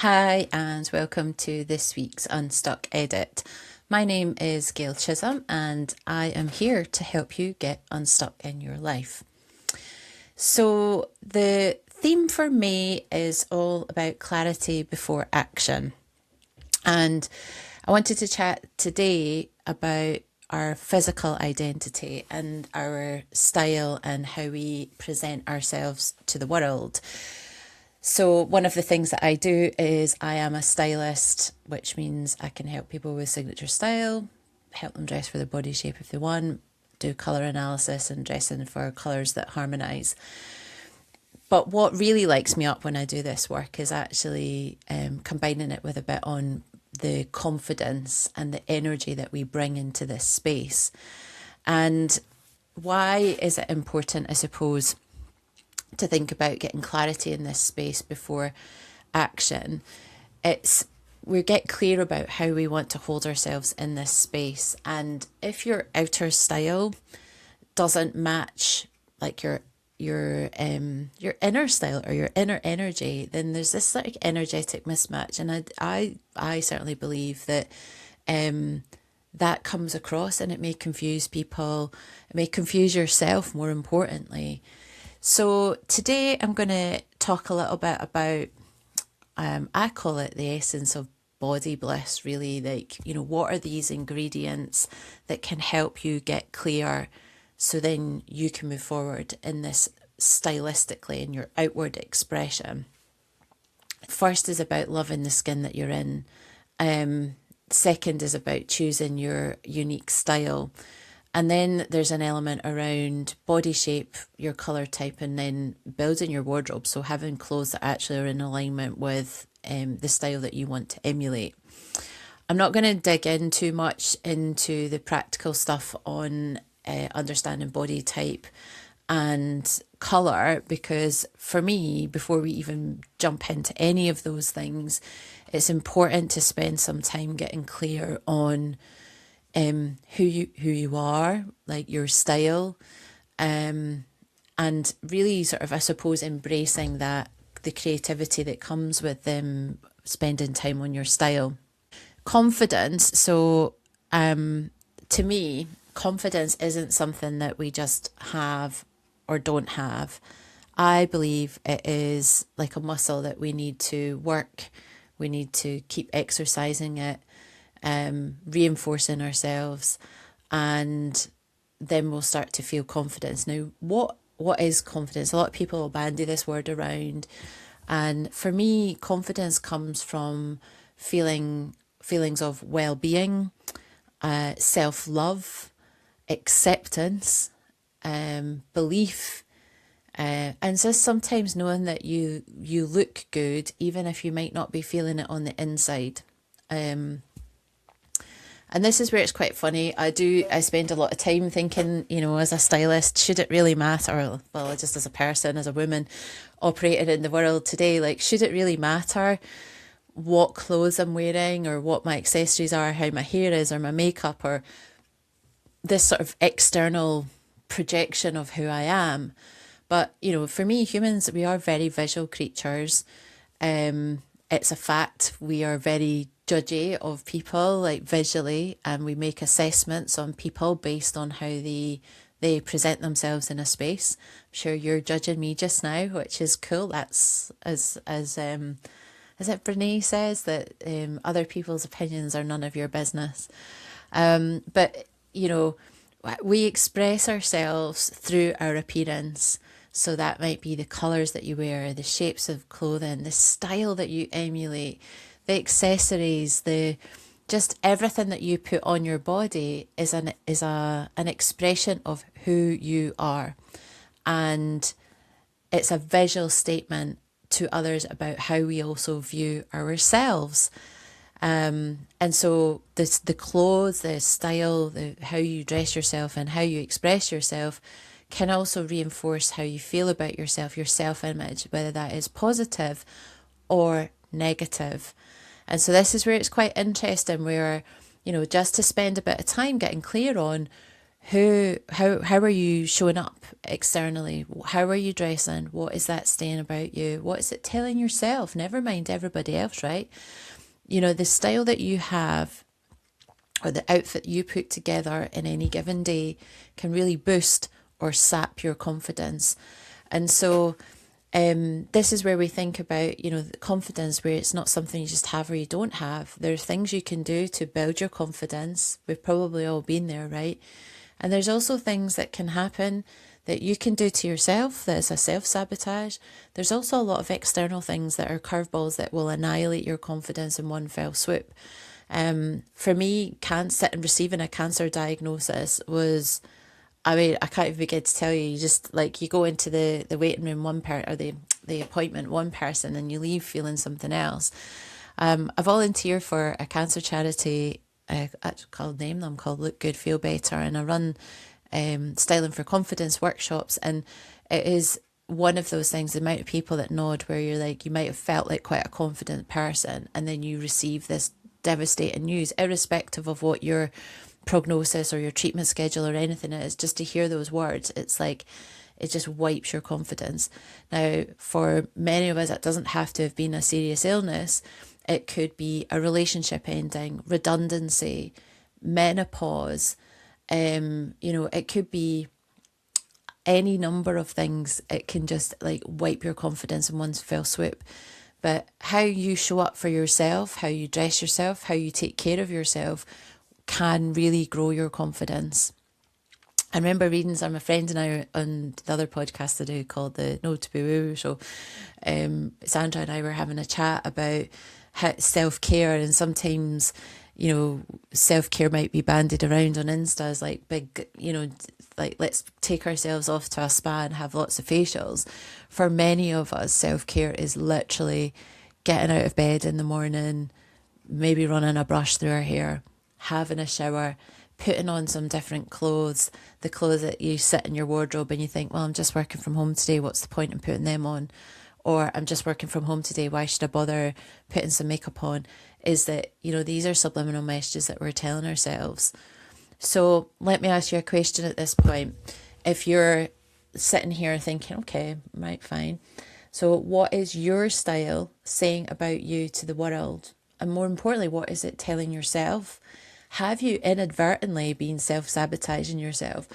Hi and welcome to this week's Unstuck edit. My name is Gail Chisholm and I am here to help you get unstuck in your life. So the theme for May is all about clarity before action. And I wanted to chat today about our physical identity and our style and how we present ourselves to the world. So one of the things that I do is I am a stylist, which means I can help people with signature style, help them dress for their body shape if they want, do colour analysis and dressing for colours that harmonise. But what really lights me up when I do this work is actually combining it with a bit on the confidence and the energy that we bring into this space. And why is it important, I suppose, to think about getting clarity in this space before action? We get clear about how we want to hold ourselves in this space, and if your outer style doesn't match like your inner style or your inner energy, then there's this like energetic mismatch. And I certainly believe that that comes across, and it may confuse people, it may confuse yourself more importantly. So today I'm going to talk a little bit about, I call it the essence of body bliss, really. Like, what are these ingredients that can help you get clear so then you can move forward in this stylistically in your outward expression. First is about loving the skin that you're in. Second is about choosing your unique style. And then there's an element around body shape, your colour type, and then building your wardrobe. So having clothes that actually are in alignment with the style that you want to emulate. I'm not going to dig in too much into the practical stuff on understanding body type and colour, because for me, before we even jump into any of those things, it's important to spend some time getting clear on who you are, like your style, and really sort of, I suppose, embracing that, the creativity that comes with spending time on your style. Confidence. So to me, confidence isn't something that we just have or don't have. I believe it is like a muscle that we need to work. We need to keep exercising it, reinforcing ourselves, and then we'll start to feel confidence. Now, what is confidence? A lot of people bandy this word around, and for me, confidence comes from feelings of well-being, self-love, acceptance, belief, and just sometimes knowing that you look good even if you might not be feeling it on the inside. And this is where it's quite funny. I spend a lot of time thinking, as a stylist, should it really matter? Well, just as a person, as a woman operating in the world today, like, should it really matter what clothes I'm wearing or what my accessories are, how my hair is or my makeup, or this sort of external projection of who I am? But, for me, humans, we are very visual creatures. It's a fact. We are very judgy of people, like visually, and we make assessments on people based on how they present themselves in a space. I'm sure you're judging me just now, which is cool. That's as it Brene says, that other people's opinions are none of your business. But we express ourselves through our appearance. So that might be the colours that you wear, the shapes of clothing, the style that you emulate, the accessories, just everything that you put on your body is an expression of who you are. And it's a visual statement to others about how we also view ourselves. And so the clothes, the style, how you dress yourself and how you express yourself can also reinforce how you feel about yourself, your self-image, whether that is positive or negative. And so this is where it's quite interesting, where, just to spend a bit of time getting clear on How are you showing up externally? How are you dressing? What is that saying about you? What is it telling yourself? Never mind everybody else, right? The style that you have or the outfit you put together in any given day can really boost or sap your confidence. And so this is where we think about, the confidence, where it's not something you just have or you don't have. There are things you can do to build your confidence. We've probably all been there, right? And there's also things that can happen that you can do to yourself that is a self-sabotage. There's also a lot of external things that are curveballs that will annihilate your confidence in one fell swoop. For me, receiving a cancer diagnosis was, I mean, I can't even begin to tell you. You just you go into the waiting room or the appointment one person and you leave feeling something else. I volunteer for a cancer charity. Called Look Good, Feel Better, and I run styling for confidence workshops, and it is one of those things, the amount of people that nod, where you're like, you might have felt like quite a confident person, and then you receive this devastating news, irrespective of what your prognosis or your treatment schedule or anything is. Just to hear those words, it's like it just wipes your confidence. Now, for many of us, it doesn't have to have been a serious illness. It could be a relationship ending, redundancy, menopause. It could be any number of things. It can just wipe your confidence in one fell swoop. But how you show up for yourself, how you dress yourself, how you take care of yourself can really grow your confidence. I remember reading some of my friends and I on the other podcast I do called the No to Be Woo show. Sandra and I were having a chat about self-care, and sometimes, self-care might be bandied around on Insta as big, let's take ourselves off to a spa and have lots of facials. For many of us, self-care is literally getting out of bed in the morning, maybe running a brush through our hair, having a shower, putting on some different clothes, the clothes that you sit in your wardrobe and you think, well, I'm just working from home today, what's the point in putting them on? Or I'm just working from home today, why should I bother putting some makeup on? Is that, these are subliminal messages that we're telling ourselves. So let me ask you a question at this point. If you're sitting here thinking, okay, right, fine. So what is your style saying about you to the world? And more importantly, what is it telling yourself? Have you inadvertently been self-sabotaging yourself?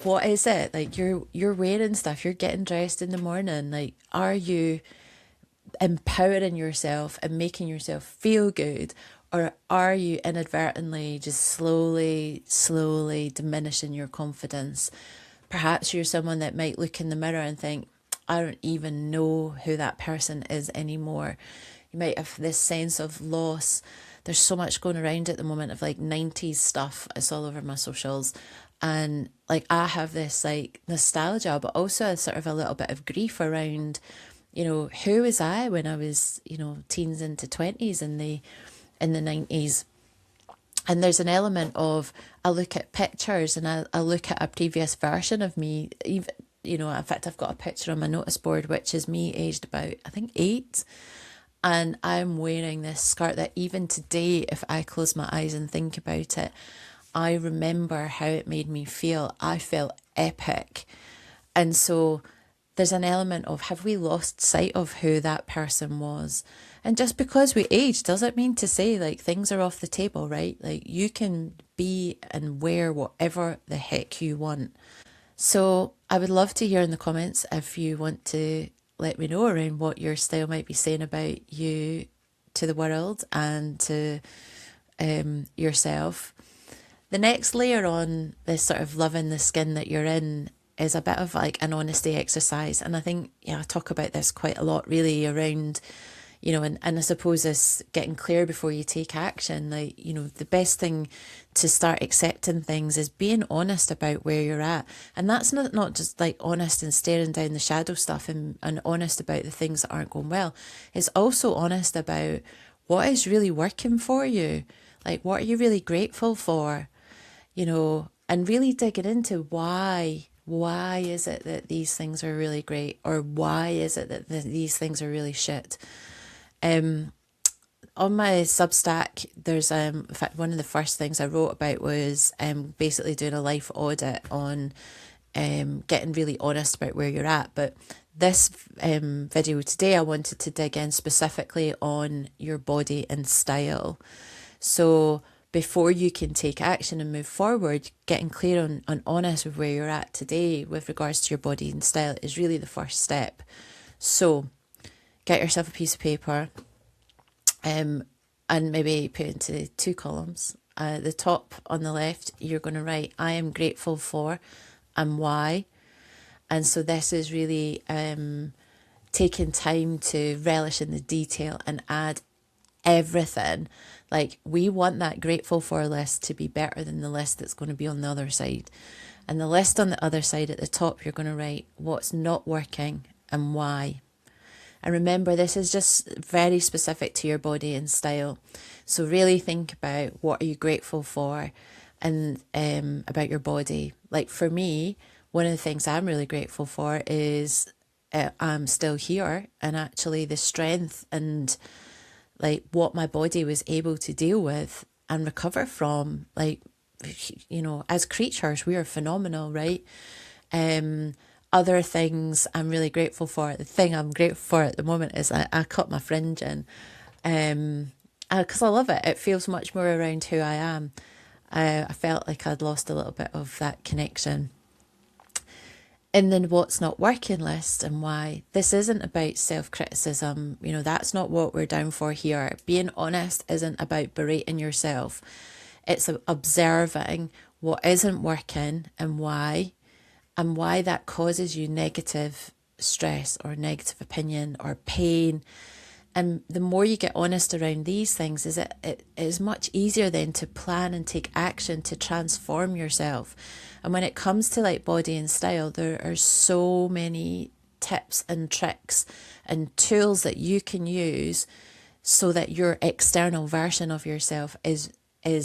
What is it? You're wearing stuff, you're getting dressed in the morning. Are you empowering yourself and making yourself feel good? Or are you inadvertently just slowly diminishing your confidence? Perhaps you're someone that might look in the mirror and think, I don't even know who that person is anymore. You might have this sense of loss. There's so much going around at the moment of 90s stuff. It's all over my socials. And I have this nostalgia, but also a sort of a little bit of grief around, who was I when I was, teens into 20s in the 90s. And there's an element of, I look at pictures and I look at a previous version of me, even, in fact, I've got a picture on my notice board, which is me aged about, I think, 8. And I'm wearing this skirt that even today, if I close my eyes and think about it, I remember how it made me feel. I felt epic. And so there's an element of, have we lost sight of who that person was? And just because we age doesn't mean to say things are off the table, right? You can be and wear whatever the heck you want. So I would love to hear in the comments if you want to let me know around what your style might be saying about you to the world and to yourself. The next layer on this sort of loving the skin that you're in is a bit of an honesty exercise. And I think, I talk about this quite a lot really around, and I suppose this getting clear before you take action. The best thing to start accepting things is being honest about where you're at. And that's not just honest and staring down the shadow stuff and honest about the things that aren't going well. It's also honest about what is really working for you. What are you really grateful for? And really digging into why is it that these things are really great, or why is it that these things are really shit? on my Substack, there's in fact one of the first things I wrote about was basically doing a life audit on getting really honest about where you're at. But this video today, I wanted to dig in specifically on your body and style. So before you can take action and move forward, getting clear on honest with where you're at today with regards to your body and style is really the first step. So get yourself a piece of paper, and maybe put it into two columns. The top on the left, you're going to write, I am grateful for and why. And so this is really taking time to relish in the detail and add everything. Like, we want that grateful for list to be better than the list that's going to be on the other side. And the list on the other side at the top, you're going to write what's not working and why. And remember, this is just very specific to your body and style. So really think about what are you grateful for and about your body. Like for me, one of the things I'm really grateful for is I'm still here, and actually the strength and like what my body was able to deal with and recover from. Like, you know, as creatures, we are phenomenal, right? Other things I'm really grateful for. The thing I'm grateful for at the moment is I cut my fringe in, because I love it. It feels much more around who I am. I felt like I'd lost a little bit of that connection. And then what's not working list and why. This isn't about self-criticism. You know, that's not what we're down for here. Being honest isn't about berating yourself. It's observing what isn't working and why that causes you negative stress or negative opinion or pain. And the more you get honest around these things, it is much easier then to plan and take action to transform yourself. And when it comes to like body and style, there are so many tips and tricks and tools that you can use so that your external version of yourself is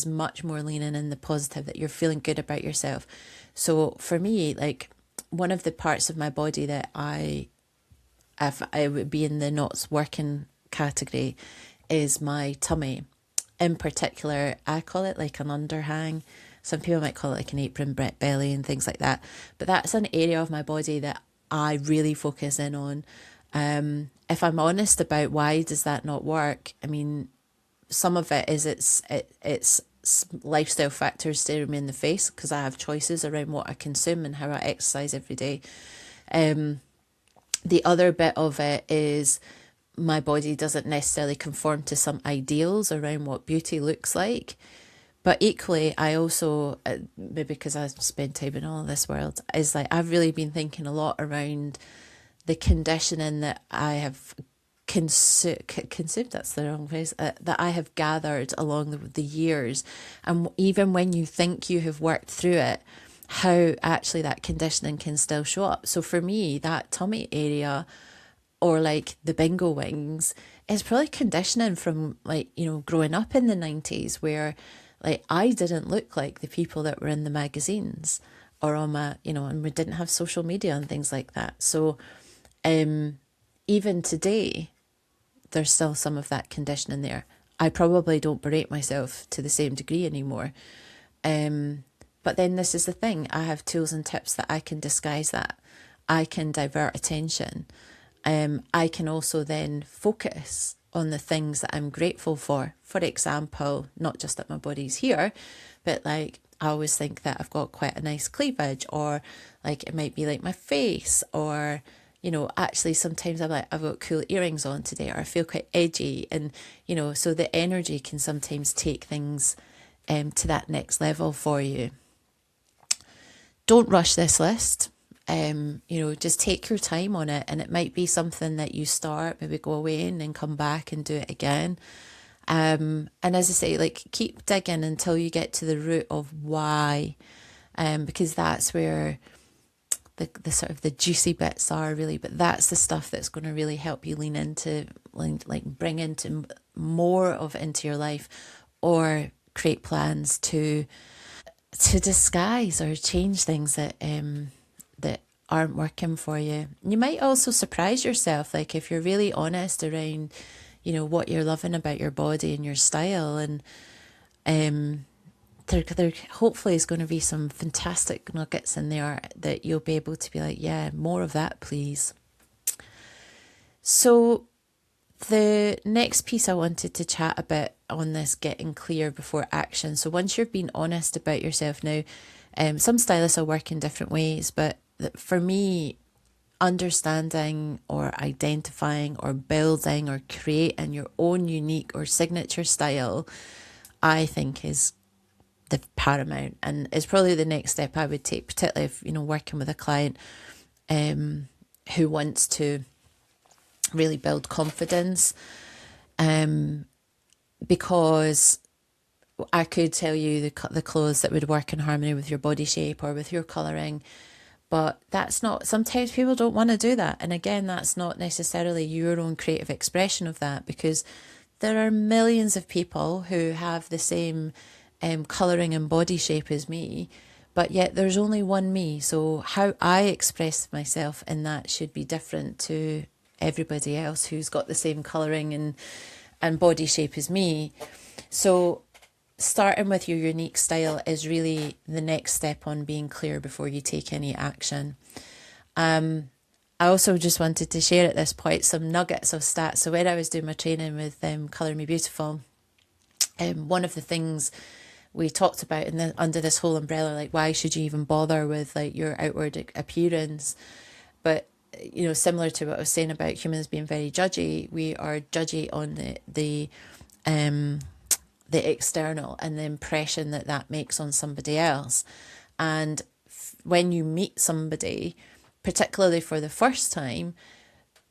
much more leaning in the positive, that you're feeling good about yourself. So for me, like, one of the parts of my body that if I would be in the not working category is my tummy. In particular, I call it like an underhang. Some people might call it like an apron belly and things like that. But that's an area of my body that I really focus in on. If I'm honest about why does that not work, I mean, some of it is it's lifestyle factors staring me in the face because I have choices around what I consume and how I exercise every day. The other bit of it is my body doesn't necessarily conform to some ideals around what beauty looks like. But equally, I also, maybe because I spend time in all of this world, is like I've really been thinking a lot around the conditioning that I have consumed, that's the wrong phrase, that I have gathered along the years. And even when you think you have worked through it, how actually that conditioning can still show up. So for me, that tummy area, or like the bingo wings, is probably conditioning from, like, you know, growing up in the 90s where like I didn't look like the people that were in the magazines or on my, you know, and we didn't have social media and things like that. So even today, there's still some of that conditioning there. I probably don't berate myself to the same degree anymore. But then this is the thing. I have tools and tips that I can disguise that. I can divert attention. I can also then focus on the things that I'm grateful for. For example, not just that my body's here, but like I always think that I've got quite a nice cleavage, or like it might be like my face, or, you know, actually sometimes I'm like, I've got cool earrings on today, or I feel quite edgy. And, you know, so the energy can sometimes take things to that next level for you. Don't rush this list. You know, just take your time on it, and it might be something that you start, maybe go away and then come back and do it again. And as I say, like, keep digging until you get to the root of why, because that's where the sort of the juicy bits are really. But that's the stuff that's going to really help you lean into, like bring into more of it into your life, or create plans to disguise or change things that that aren't working for you. You might also surprise yourself, like if you're really honest around, what you're loving about your body and your style. And there hopefully is going to be some fantastic nuggets in there that you'll be able to be like, yeah, more of that, please. So the next piece I wanted to chat about on this getting clear before action. So once you've been honest about yourself now, some stylists will work in different ways, but for me, understanding or identifying or building or creating your own unique or signature style, I think is the paramount, and is probably the next step I would take, particularly if, working with a client who wants to really build confidence, because I could tell you the clothes that would work in harmony with your body shape or with your colouring, but that's not, sometimes people don't want to do that. And again, that's not necessarily your own creative expression of that, because there are millions of people who have the same colouring and body shape as me, but yet there's only one me. So how I express myself in that should be different to everybody else who's got the same colouring and body shape as me. So starting with your unique style is really the next step on being clear before you take any action. I also just wanted to share at this point some nuggets of stats. So when I was doing my training with Colour Me Beautiful, one of the things we talked about under this whole umbrella, like why should you even bother with like your outward appearance? But similar to what I was saying about humans being very judgy, we are judgy on the external and the impression that makes on somebody else. And when you meet somebody, particularly for the first time,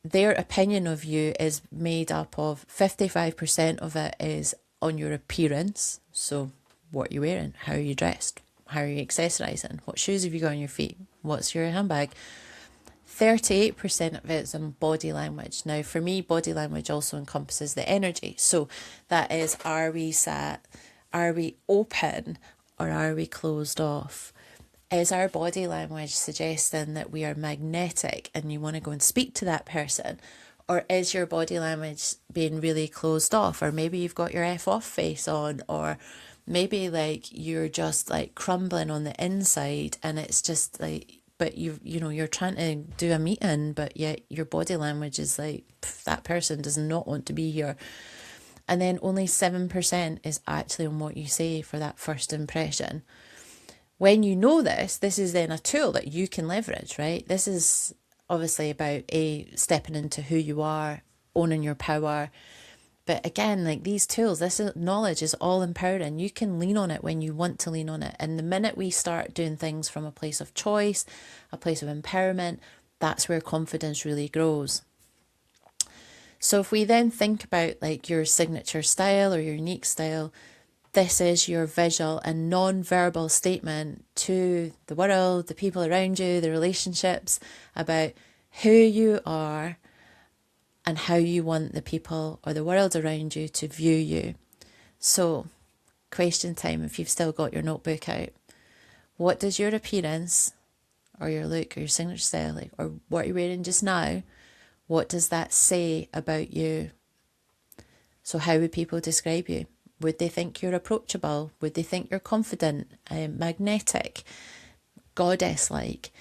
their opinion of you is made up of 55% of it is on your appearance. So what you're wearing, how are you dressed, how are you accessorizing, what shoes have you got on your feet, what's your handbag. 38% of it is on body language. Now, for me, body language also encompasses the energy. So that is, are we sat, are we open, or are we closed off? Is our body language suggesting that we are magnetic and you want to go and speak to that person? Or is your body language being really closed off? Or maybe you've got your F off face on, or maybe like you're just like crumbling on the inside and it's just like, but you're trying to do a meeting, but yet your body language is like, that person does not want to be here. And then only 7% is actually on what you say for that first impression. When you know this is then a tool that you can leverage, right? This is obviously about stepping into who you are, owning your power. But again, like these tools, knowledge is all empowering. You can lean on it when you want to lean on it. And the minute we start doing things from a place of choice, a place of empowerment, that's where confidence really grows. So if we then think about like your signature style or your unique style, this is your visual and non-verbal statement to the world, the people around you, the relationships, about who you are and how you want the people or the world around you to view you. So, question time, if you've still got your notebook out. What does your appearance or your look or your signature style, like, or what you're wearing just now, what does that say about you? So how would people describe you? Would they think you're approachable? Would they think you're confident, magnetic, goddess-like?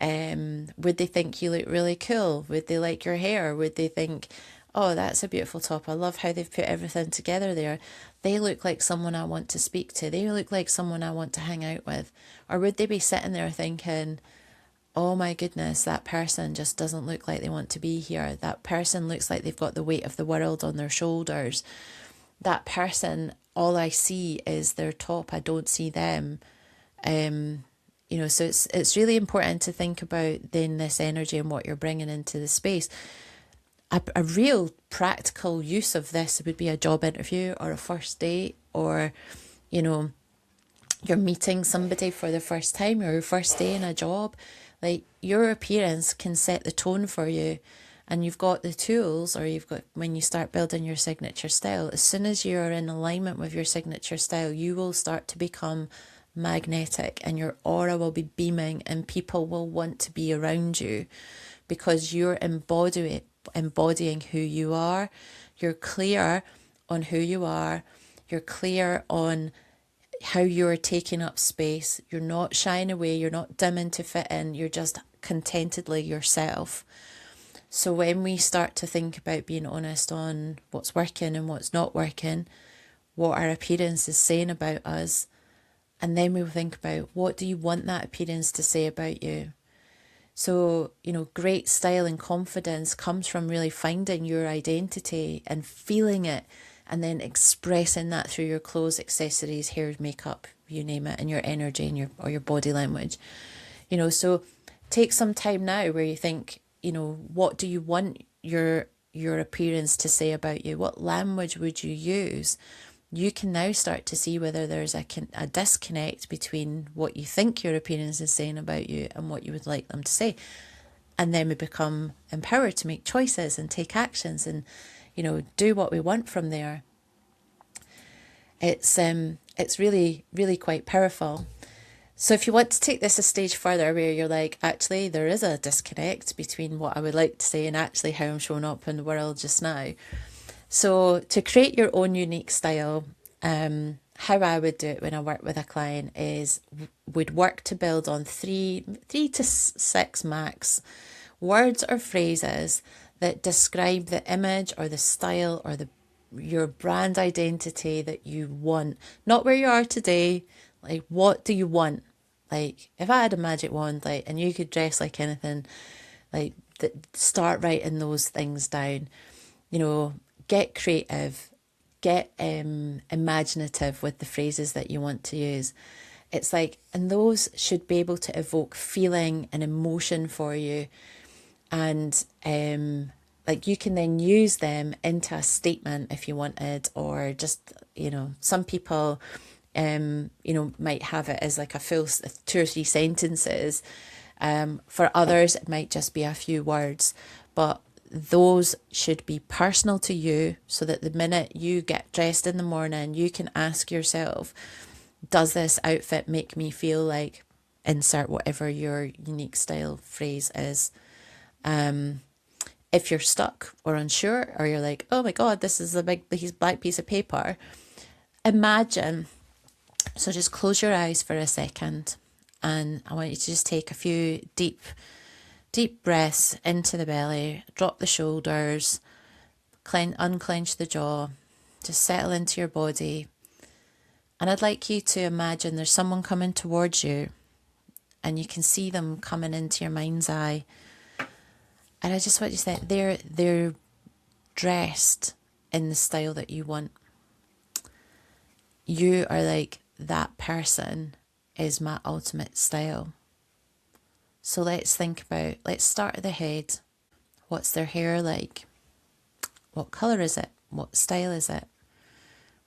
Would they think you look really cool? Would they like your hair? Would they think, oh, that's a beautiful top, I love how they've put everything together there, they look like someone I want to speak to, they look like someone I want to hang out with? Or would they be sitting there thinking, oh my goodness, that person just doesn't look like they want to be here, that person looks like they've got the weight of the world on their shoulders, that person, all I see is their top, I don't see them. So it's really important to think about then this energy and what you're bringing into the space. A real practical use of this would be a job interview or a first date, or, you're meeting somebody for the first time, or your first day in a job. Like, your appearance can set the tone for you, and you've got the tools, or you've got, when you start building your signature style, as soon as you're in alignment with your signature style, you will start to become magnetic and your aura will be beaming and people will want to be around you because you're embodying who you are. You're clear on who you are. You're clear on how you're taking up space. You're not shying away. You're not dimming to fit in. You're just contentedly yourself. So when we start to think about being honest on what's working and what's not working, what our appearance is saying about us, and then we'll think about, what do you want that appearance to say about you? So, great style and confidence comes from really finding your identity and feeling it, and then expressing that through your clothes, accessories, hair, makeup, you name it, and your energy and your body language. So take some time now where you think, what do you want your appearance to say about you? What language would you use? You can now start to see whether there's a disconnect between what you think your appearance is saying about you and what you would like them to say. And then we become empowered to make choices and take actions and, do what we want from there. It's really, really quite powerful. So if you want to take this a stage further where you're like, actually, there is a disconnect between what I would like to say and actually how I'm showing up in the world just now. So to create your own unique style, how I would do it when I work with a client is would work to build on three to six max words or phrases that describe the image or the style or your brand identity that you want. Not where you are today, like what do you want? Like if I had a magic wand, and you could dress like anything, start writing those things down. Get creative, get imaginative with the phrases that you want to use. It's and those should be able to evoke feeling and emotion for you. And you can then use them into a statement if you wanted, or just, some people, might have it as a full 2 or 3 sentences. For others, it might just be a few words, but those should be personal to you, so that the minute you get dressed in the morning, you can ask yourself, does this outfit make me feel like, insert whatever your unique style phrase is. If you're stuck or unsure, or you're like, oh my God, this is a big black piece of paper, imagine. So just close your eyes for a second, and I want you to just take a few deep breaths into the belly, drop the shoulders, unclench the jaw, just settle into your body. And I'd like you to imagine there's someone coming towards you, and you can see them coming into your mind's eye. And I just want you to say they're dressed in the style that you want. You are that person is my ultimate style. So let's start at the head. What's their hair like? What colour is it? What style is it?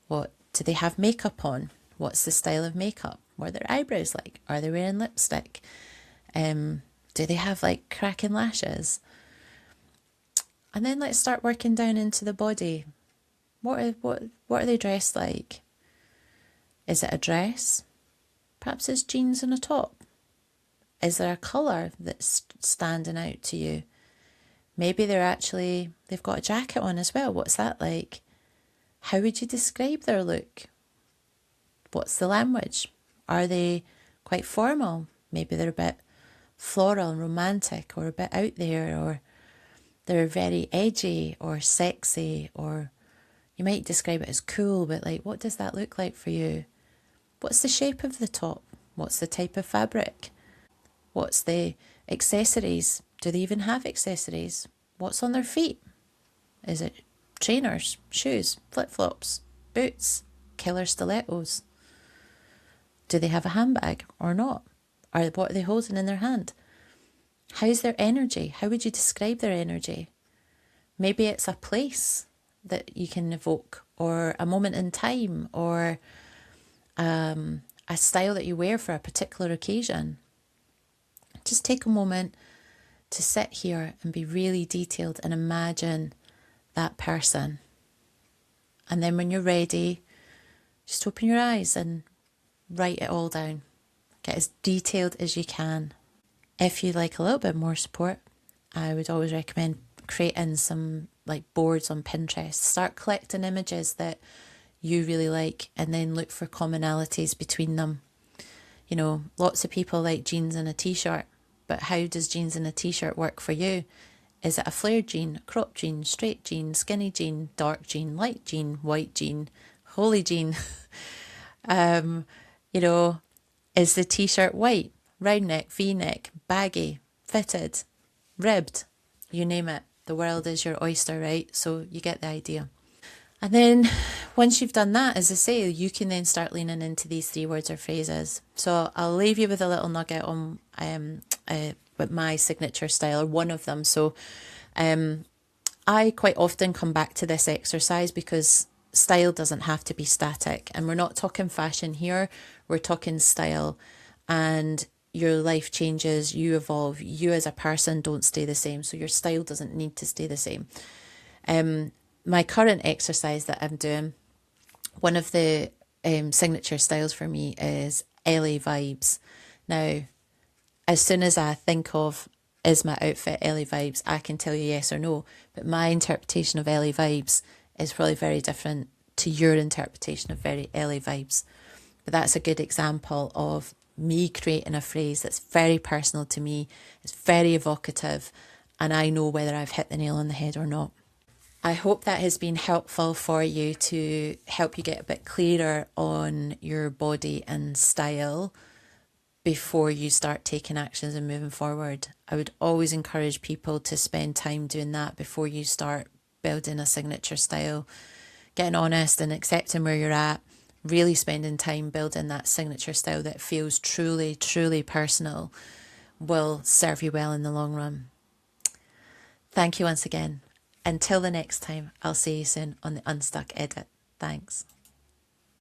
What do they have makeup on? What's the style of makeup? What are their eyebrows like? Are they wearing lipstick? Do they have cracking lashes? And then let's start working down into the body. What are they dressed like? Is it a dress? Perhaps it's jeans and a top. Is there a colour that's standing out to you? Maybe they've got a jacket on as well. What's that like? How would you describe their look? What's the language? Are they quite formal? Maybe they're a bit floral and romantic, or a bit out there, or they're very edgy or sexy, or you might describe it as cool, but what does that look like for you? What's the shape of the top? What's the type of fabric? What's the accessories? Do they even have accessories? What's on their feet? Is it trainers, shoes, flip-flops, boots, killer stilettos? Do they have a handbag or not? What are they holding in their hand? How's their energy? How would you describe their energy? Maybe it's a place that you can evoke, or a moment in time, or a style that you wear for a particular occasion. Just take a moment to sit here and be really detailed and imagine that person. And then when you're ready, just open your eyes and write it all down. Get as detailed as you can. If you'd like a little bit more support, I would always recommend creating some like boards on Pinterest. Start collecting images that you really like and then look for commonalities between them. You know, lots of people like jeans and a t-shirt, but how does jeans and a t-shirt work for you? Is it a flared jean, a cropped jean, straight jean, skinny jean, dark jean, light jean, white jean, holy jean? You know, is the t-shirt white, round neck, v-neck, baggy, fitted, ribbed? You name it. The world is your oyster, right? So you get the idea. And then once you've done that, as I say, you can then start leaning into these 3 words or phrases. So I'll leave you with a little nugget on with my signature style, or one of them. So I quite often come back to this exercise because style doesn't have to be static. And we're not talking fashion here, we're talking style. And your life changes, you evolve, you as a person don't stay the same. So your style doesn't need to stay the same. My current exercise that I'm doing, one of the signature styles for me is LA vibes. Now, as soon as I think of, is my outfit LA vibes, I can tell you yes or no. But my interpretation of LA vibes is probably very different to your interpretation of very LA vibes. But that's a good example of me creating a phrase that's very personal to me. It's very evocative, and I know whether I've hit the nail on the head or not. I hope that has been helpful for you to help you get a bit clearer on your body and style before you start taking actions and moving forward. I would always encourage people to spend time doing that before you start building a signature style. Getting honest and accepting where you're at, really spending time building that signature style that feels truly, truly personal will serve you well in the long run. Thank you once again. Until the next time, I'll see you soon on the Unstuck edit. Thanks.